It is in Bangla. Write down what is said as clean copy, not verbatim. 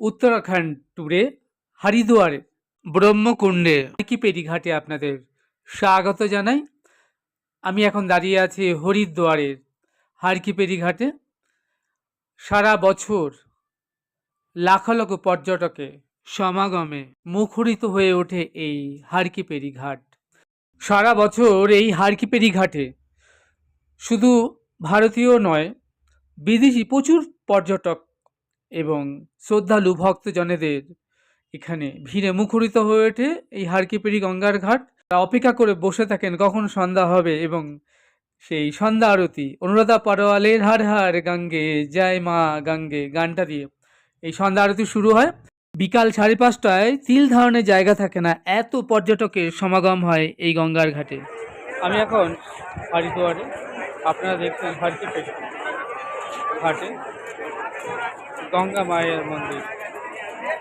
উত্তরাখণ্ড ট্যুরে হরিদ্বারে ব্রহ্মকুণ্ডে হারকিপেরি ঘাটে আপনাদের স্বাগত জানাই। আমি এখন দাঁড়িয়ে আছি হরিদ্বারের হারকিপেরি ঘাটে। সারা বছর লাখ লাখ পর্যটকে সমাগমে মুখরিত হয়ে ওঠে এই হারকিপেরি ঘাট। সারা বছর এই হারকিপেরি ঘাটে শুধু ভারতীয় নয়, বিদেশি প্রচুর পর্যটক এবং শ্রদ্ধালু ভক্তজনেদের এখানে ভিড়ে মুখরিত হয়ে ওঠে এই হারকিপেরি গঙ্গার ঘাট। তারা অপেক্ষা করে বসে থাকেন কখন সন্ধ্যা হবে এবং সেই সন্ধ্যা আরতি অনুরাধা পরওয়ালের হার হার গঙ্গে জয় মা গঙ্গে গানটা দিয়ে এই সন্ধ্যা আরতি শুরু হয়। বিকাল 5:30টায় তিল ধারণের জায়গা থাকে না, এত পর্যটকের সমাগম হয় এই গঙ্গার ঘাটে। আমি এখন হরিদ্বারে, আপনারা দেখছেন হারকিপেরি ঘাটে গঙ্গা মায়ের মন্দির।